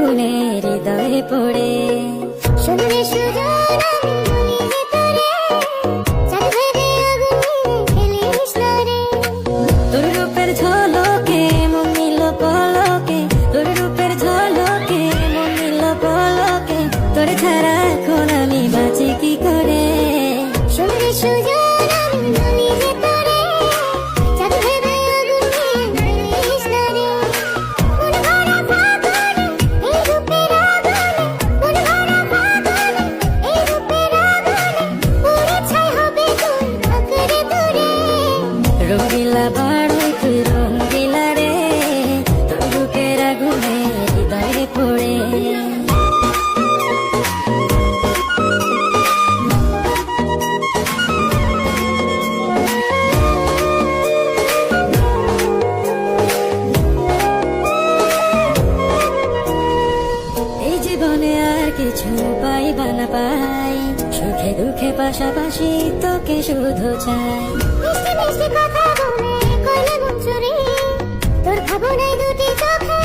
আগুনে হৃদয়ে পড়ে। শুনলে সুজন আমি বলি যে তোরে, চাঁদ ভেবে আগুন নিয়ে খেলিস না রে। তোর রূপের ঝলকে মন নিল পলকে, তোর রূপের ঝলকে মন নিল পলকে, তোর ছাড়া এখন আমি বাঁচি কি করে। শুনলে সুজন আমি বলি যে তোরে, চাঁদ ভেবে আগুন নিয়ে খেলিস না রে। মন ভরা ফাগুনে এই রূপের আগুনে, মন ভরা ফাগুনে এই রূপের আগুনে, পুড়ে ছাই হবে তুই আঁকড়ে ধরে। রঙিলা বাড়ই তুই রঙিলা রে, তোর রূপের আগুনে হৃদয়ে পড়ে। এই জীবনে আর কিছু পাইবা না পাই, সুখে দুঃখে পাশাপাশি তোকে শুধু চাই। মিষ্টি মিষ্টি কথা বলে কইলে মন চুরি, তোর ভাবনায় দুটি চোখে